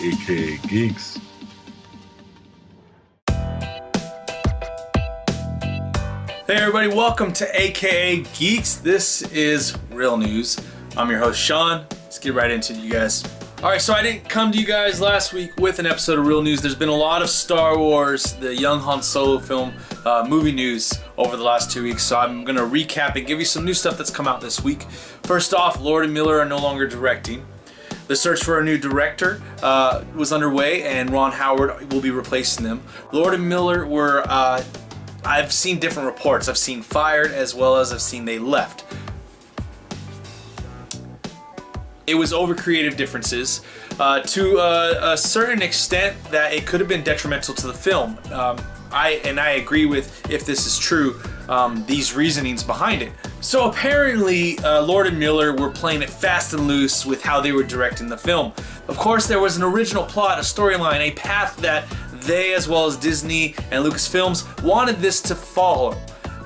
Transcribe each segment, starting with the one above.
aka Geeks. Hey everybody, welcome to AKA Geeks. This is Real News. I'm your host Sean. Let's get right into it, you guys. Alright, so I didn't come to you guys last week with an episode of Real News. There's been a lot of Star Wars, the young Han Solo film, movie news over the last 2 weeks. So I'm going to recap and give you some new stuff that's come out this week. First off, Lord and Miller are no longer directing. The search for a new director was underway, and Ron Howard will be replacing them. Lord and Miller were... I've seen different reports. I've seen fired as well as I've seen they left. It was over creative differences to a certain extent that it could have been detrimental to the film. I agree with, if this is true, these reasonings behind it. So apparently Lord and Miller were playing it fast and loose with how they were directing the film. Of course, there was an original plot, a storyline, a path that they, as well as Disney and Lucasfilms, wanted this to follow.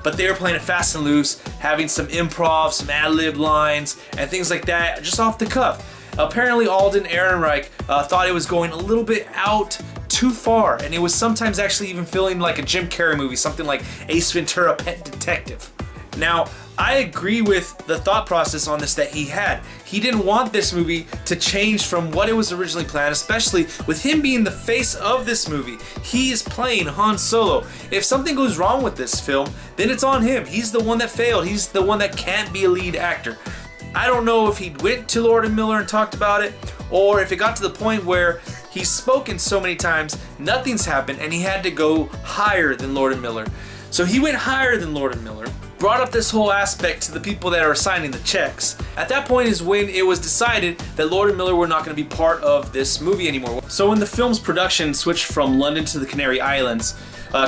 But they were playing it fast and loose, having some improv, some ad-lib lines, and things like that, just off the cuff. Apparently Alden Ehrenreich thought it was going a little bit out too far, and it was sometimes actually even feeling like a Jim Carrey movie, something like Ace Ventura: Pet Detective. Now, I agree with the thought process on this that he had. He didn't want this movie to change from what it was originally planned, especially with him being the face of this movie. He is playing Han Solo. If something goes wrong with this film, then it's on him. He's the one that failed. He's the one that can't be a lead actor. I don't know if he went to Lord and Miller and talked about it, or if it got to the point where he's spoken so many times, nothing's happened, and he had to go higher than Lord and Miller. So he went higher than Lord and Miller, brought up this whole aspect to the people that are signing the checks. At that point is when it was decided that Lord and Miller were not going to be part of this movie anymore. So when the film's production switched from London to the Canary Islands,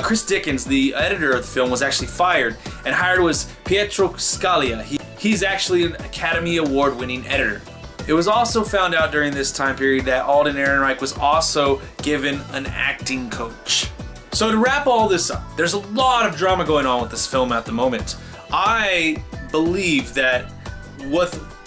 Chris Dickens, the editor of the film, was actually fired, and hired was Pietro Scalia. He's actually an Academy Award winning editor. It was also found out during this time period that Alden Ehrenreich was also given an acting coach. So to wrap all this up, there's a lot of drama going on with this film at the moment. I believe that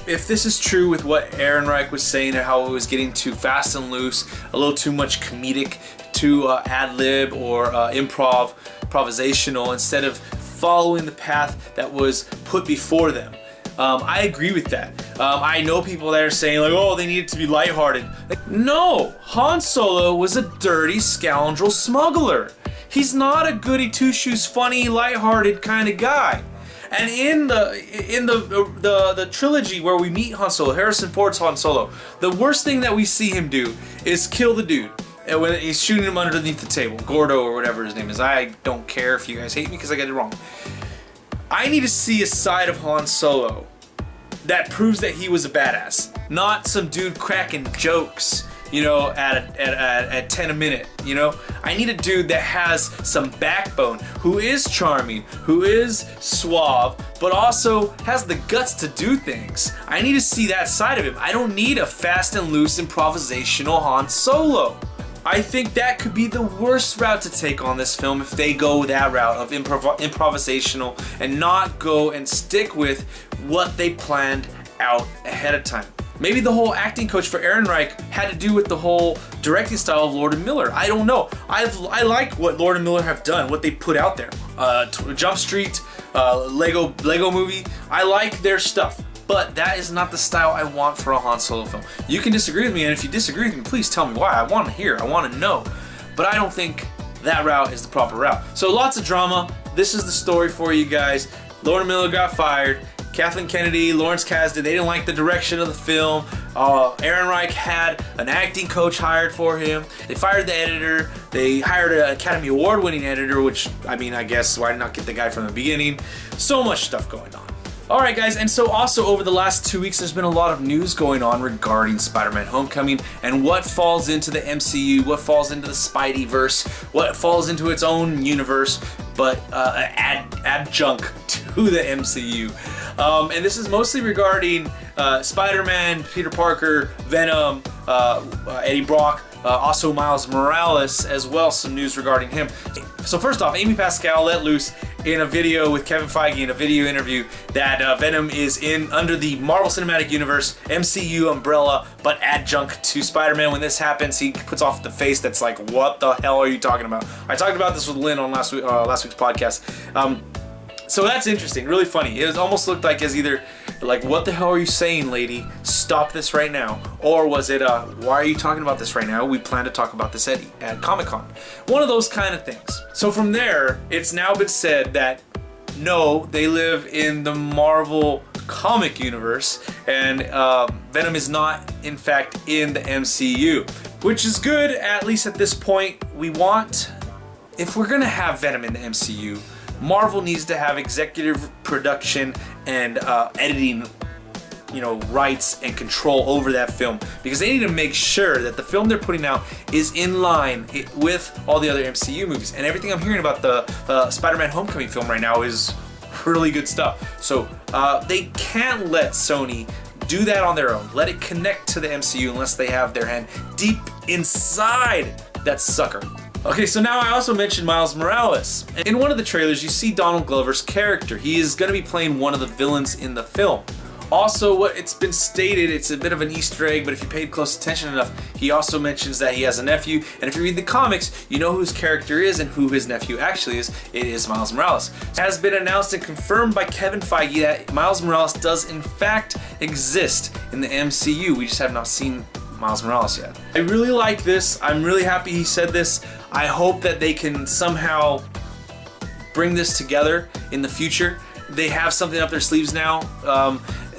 if this is true with what Ehrenreich was saying, and how it was getting too fast and loose, a little too much comedic, too ad-lib or improvisational, instead of following the path that was put before them. I agree with that. I know people that are saying like, oh, they need it to be lighthearted. Like, no, Han Solo was a dirty scoundrel smuggler. He's not a goody two-shoes, funny, lighthearted kind of guy. And in the trilogy where we meet Han Solo, Harrison Ford's Han Solo, the worst thing that we see him do is kill the dude. And when he's shooting him underneath the table, Gordo or whatever his name is. I don't care if you guys hate me because I get it wrong. I need to see a side of Han Solo that proves that he was a badass, not some dude cracking jokes, you know, at 10 a minute, you know? I need a dude that has some backbone, who is charming, who is suave, but also has the guts to do things. I need to see that side of him. I don't need a fast and loose improvisational Han Solo. I think that could be the worst route to take on this film if they go that route of improvisational and not go and stick with what they planned out ahead of time. Maybe the whole acting coach for Ehrenreich had to do with the whole directing style of Lord and Miller. I don't know. I like what Lord and Miller have done, what they put out there. Jump Street, Lego Movie. I like their stuff. But that is not the style I want for a Han Solo film. You can disagree with me, and if you disagree with me, please tell me why. I want to hear. I want to know. But I don't think that route is the proper route. So lots of drama. This is the story for you guys. Lord and Miller got fired. Kathleen Kennedy, Lawrence Kasdan, they didn't like the direction of the film. Ehrenreich had an acting coach hired for him. They fired the editor. They hired an Academy Award winning editor, which, I mean, I guess, why not get the guy from the beginning? So much stuff going on. Alright guys, and so also over the last 2 weeks there's been a lot of news going on regarding Spider-Man Homecoming and what falls into the MCU, what falls into the Spideyverse, what falls into its own universe, but adjunct to the MCU. And this is mostly regarding Spider-Man, Peter Parker, Venom, Eddie Brock, also Miles Morales as well, some news regarding him. So first off, Amy Pascal let loose in a video with Kevin Feige in a video interview that Venom is under the Marvel Cinematic Universe MCU umbrella, but adjunct to Spider-Man. When this happens, he puts off the face that's like, what the hell are you talking about? I talked about this with Lynn on last week's podcast. So that's interesting, really funny. It almost looked like as either like, what the hell are you saying, lady? Stop this right now. Or was it, why are you talking about this right now? We plan to talk about this at Comic-Con. One of those kind of things. So from there, it's now been said that no, they live in the Marvel comic universe, and Venom is not, in fact, in the MCU. Which is good, at least at this point. If we're gonna have Venom in the MCU, Marvel needs to have executive production and editing, rights and control over that film, because they need to make sure that the film they're putting out is in line with all the other MCU movies. And everything I'm hearing about the Spider-Man Homecoming film right now is really good stuff. So they can't let Sony do that on their own. Let it connect to the MCU unless they have their hand deep inside that sucker. Okay, so now I also mentioned Miles Morales. In one of the trailers, you see Donald Glover's character. He is going to be playing one of the villains in the film. Also, what it's been stated, it's a bit of an Easter egg, but if you paid close attention enough, he also mentions that he has a nephew. And if you read the comics, you know who his character is and who his nephew actually is. It is Miles Morales. It has been announced and confirmed by Kevin Feige that Miles Morales does in fact exist in the MCU. We just have not seen Miles Morales yet. I really like this. I'm really happy he said this. I hope that they can somehow bring this together in the future. They have something up their sleeves now.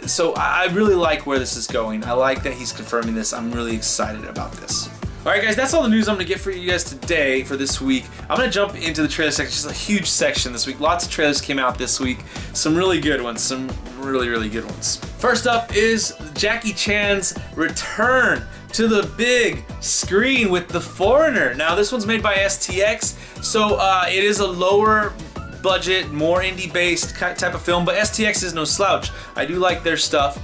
So I really like where this is going. I like that he's confirming this. I'm really excited about this. Alright guys, that's all the news I'm going to get for you guys today for this week. I'm going to jump into the trailer section. Just a huge section this week. Lots of trailers came out this week. Some really good ones. Some really, really good ones. First up is Jackie Chan's return to the big screen with The Foreigner. Now this one's made by STX, so it is a lower budget, more indie based type of film, but STX is no slouch. I do like their stuff.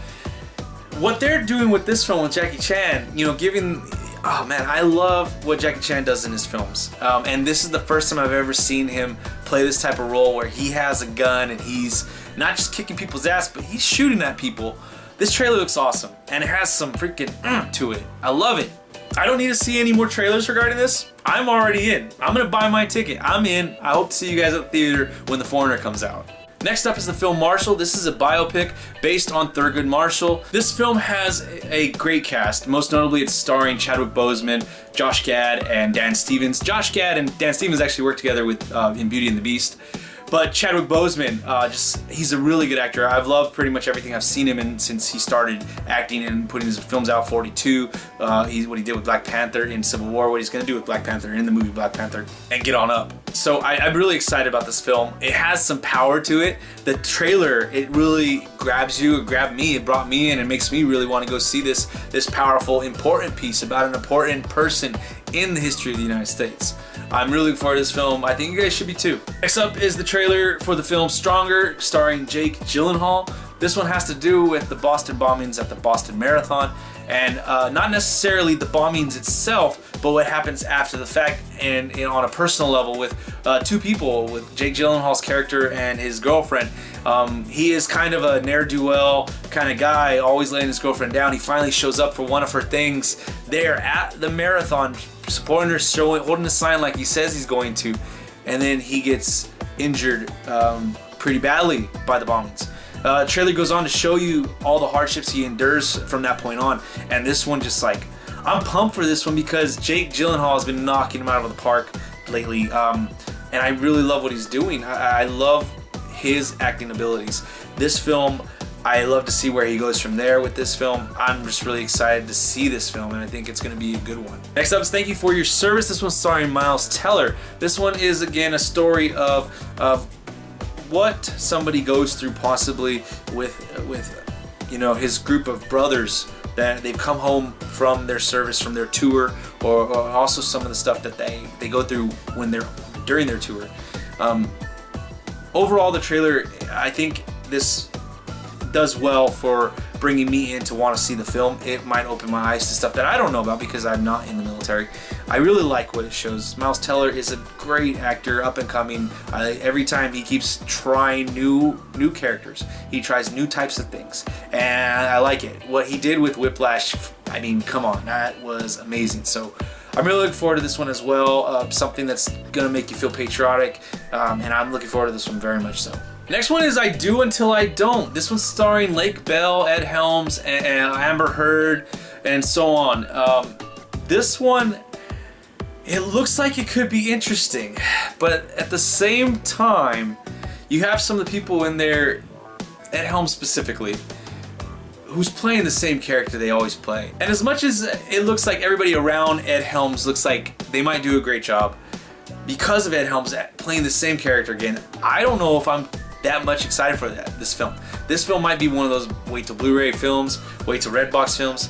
What they're doing with this film with Jackie Chan, oh man, I love what Jackie Chan does in his films. And this is the first time I've ever seen him play this type of role where he has a gun and he's not just kicking people's ass, but he's shooting at people. This trailer looks awesome, and it has some freaking to it. I love it. I don't need to see any more trailers regarding this. I'm already in. I'm gonna buy my ticket. I'm in. I hope to see you guys at the theater when The Foreigner comes out. Next up is the film Marshall. This is a biopic based on Thurgood Marshall. This film has a great cast. Most notably, it's starring Chadwick Boseman, Josh Gad, and Dan Stevens. Josh Gad and Dan Stevens actually worked together in Beauty and the Beast. But Chadwick Boseman, he's a really good actor. I've loved pretty much everything I've seen him in since he started acting and putting his films out. 42, what he did with Black Panther in Civil War, what he's going to do with Black Panther in the movie Black Panther, and get on up. So I'm really excited about this film. It has some power to it. The trailer, it really grabs you. It grabbed me. It brought me in. It makes me really want to go see this powerful, important piece about an important person in the history of the United States. I'm really looking forward to this film. I think you guys should be too. Next up is the trailer for the film Stronger, starring Jake Gyllenhaal. This one has to do with the Boston bombings at the Boston Marathon, and not necessarily the bombings itself, but what happens after the fact, and on a personal level with two people, with Jake Gyllenhaal's character and his girlfriend. He is kind of a ne'er-do-well kind of guy, always letting his girlfriend down. He finally shows up for one of her things there at the marathon, supporting her, holding a sign like he says he's going to, and then he gets injured pretty badly by the bombings. Trailer goes on to show you all the hardships he endures from that point on, and this one I'm pumped for this one because Jake Gyllenhaal has been knocking him out of the park lately, and I really love what he's doing. I love his acting abilities. This film, I love to see where he goes from there with this film. I'm just really excited to see this film, and I think it's going to be a good one. Next up is Thank You For Your Service. This one's starring Miles Teller. This one is, again, a story of what somebody goes through possibly with his group of brothers that they've come home from their service, from their tour, or also some of the stuff that they go through during their tour. Overall, the trailer, I think this does well for bringing me in to want to see the film. It might open my eyes to stuff that I don't know about because I'm not in the military. I really like what it shows. Miles Teller is a great actor, up and coming. Every time he keeps trying new characters. He tries new types of things, and I like it. What he did with Whiplash, I mean, come on, that was amazing. So I'm really looking forward to this one as well. Something that's gonna make you feel patriotic, and I'm looking forward to this one very much so. Next one is I Do Until I Don't. This one's starring Lake Bell, Ed Helms, and Amber Heard, and so on. This one, it looks like it could be interesting, but at the same time, you have some of the people in there, Ed Helms specifically, who's playing the same character they always play. And as much as it looks like everybody around Ed Helms looks like they might do a great job, because of Ed Helms playing the same character again, I don't know if I'm that much excited for this film. This film might be one of those wait till Blu-ray films, wait till Redbox films,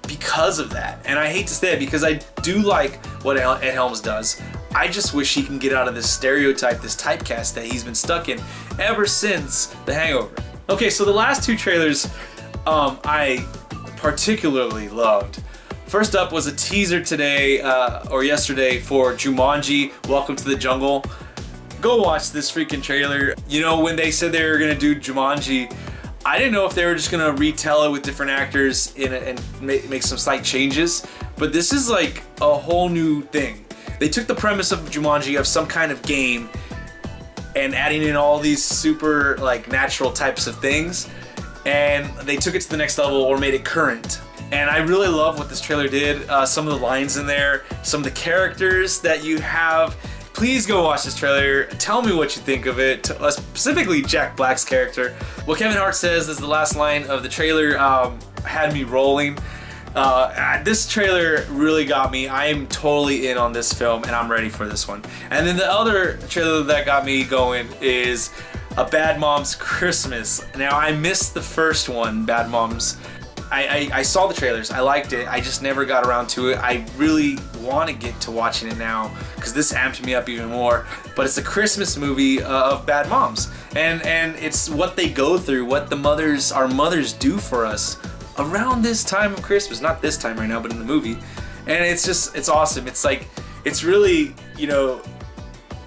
because of that. And I hate to say it because I do like what Ed Helms does. I just wish he can get out of this stereotype, this typecast that he's been stuck in ever since The Hangover. Okay, so the last two trailers I particularly loved. First up was a teaser today or yesterday for Jumanji Welcome to the Jungle. Go watch this freaking trailer. You know, when they said they were gonna do Jumanji, I didn't know if they were just gonna retell it with different actors in it and make some slight changes, but this is like a whole new thing. They took the premise of Jumanji, of some kind of game, and adding in all these super like natural types of things, and they took it to the next level or made it current. And I really love what this trailer did. Some of the lines in there, some of the characters that you have. Please go watch this trailer. Tell me what you think of it, specifically Jack Black's character. What Kevin Hart says is the last line of the trailer had me rolling. This trailer really got me. I am totally in on this film and I'm ready for this one. And then the other trailer that got me going is A Bad Mom's Christmas. Now I missed the first one, Bad Moms. I saw the trailers, I liked it, I just never got around to it. I really want to get to watching it now because this amped me up even more. But it's a Christmas movie of bad moms, and it's what they go through, what our mothers do for us around this time of Christmas. Not this time right now, but in the movie. And it's awesome. It's like, it's really, you know,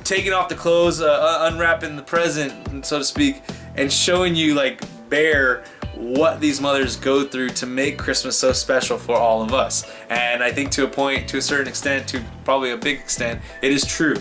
taking off the clothes, unwrapping the present, so to speak, and showing you like bare what these mothers go through to make Christmas so special for all of us. And I think to a point, to a certain extent, to probably a big extent, it is true.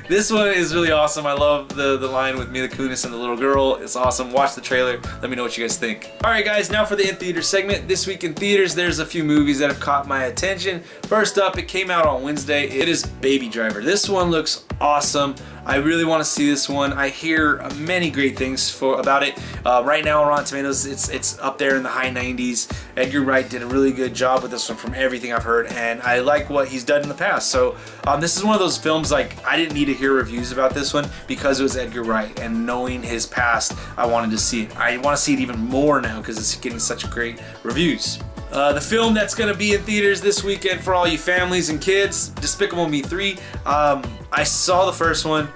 This one is really awesome. I love the line with Mila Kunis and the little girl. It's awesome. Watch the trailer. Let me know what you guys think. Alright guys, now for the in-theater segment. This week in theaters, there's a few movies that have caught my attention. First up, it came out on Wednesday. It is Baby Driver. This one looks awesome. I really want to see this one. I hear many great things about it. Right now on Rotten Tomatoes, it's up there in the high 90s. Edgar Wright did a really good job with this one from everything I've heard, and I like what he's done in the past. So this is one of those films, like, I didn't need to hear reviews about this one because it was Edgar Wright, and knowing his past, I wanted to see it. I want to see it even more now because it's getting such great reviews. The film that's going to be in theaters this weekend for all you families and kids, Despicable Me 3. I saw the first one.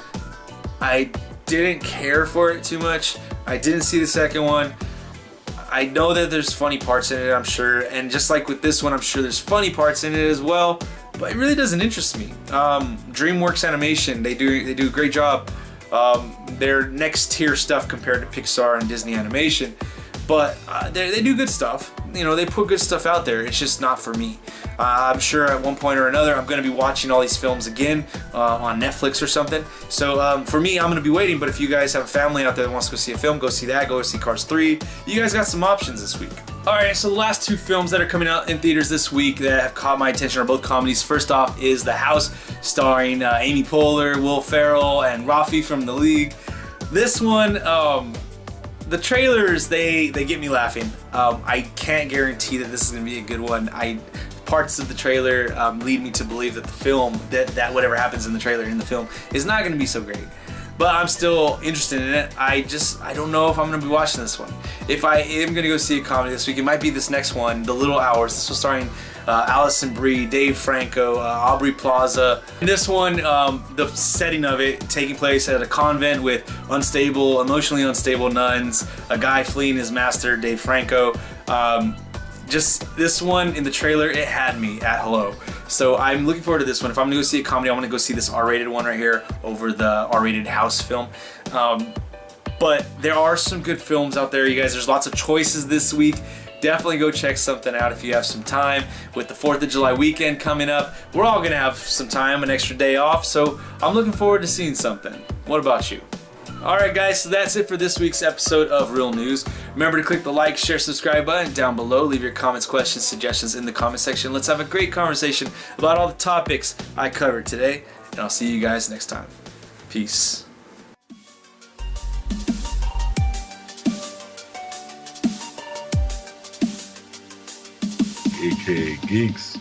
I didn't care for it too much. I didn't see the second one. I know that there's funny parts in it, I'm sure, and just like with this one, I'm sure there's funny parts in it as well, but it really doesn't interest me. DreamWorks Animation, they do a great job. They're next tier stuff compared to Pixar and Disney Animation, but they do good stuff. You know, they put good stuff out there. It's just not for me. I'm sure at one point or another I'm going to be watching all these films again on Netflix or something. So for me, I'm going to be waiting, but if you guys have a family out there that wants to go see a film, go see that. Go see Cars 3. You guys got some options this week. Alright, so the last two films that are coming out in theaters this week that have caught my attention are both comedies. First off is The House, starring Amy Poehler, Will Ferrell, and Rafi from The League. This one, the trailers, they get me laughing. I can't guarantee that this is going to be a good one. Parts of the trailer lead me to believe that the film, that whatever happens in the trailer in the film is not going to be so great. but I'm still interested in it. I don't know if I'm gonna be watching this one. If I am gonna go see a comedy this week, it might be this next one, The Little Hours. This was starring Allison Brie, Dave Franco, Aubrey Plaza. In this one, the setting of it taking place at a convent with emotionally unstable nuns, a guy fleeing his master, Dave Franco. Just this one in the trailer, it had me at hello. So I'm looking forward to this one. If I'm gonna go see a comedy, I want to go see this R-rated one right here over the R-rated house film. But there are some good films out there, you guys. There's lots of choices this week. Definitely go check something out if you have some time. With the 4th of July weekend coming up, we're all gonna have some time, an extra day off, so I'm looking forward to seeing something. What about you? Alright guys, so that's it for this week's episode of Real News. Remember to click the like, share, subscribe button down below. Leave your comments, questions, suggestions in the comment section. Let's have a great conversation about all the topics I covered today, and I'll see you guys next time. Peace. aka Geeks.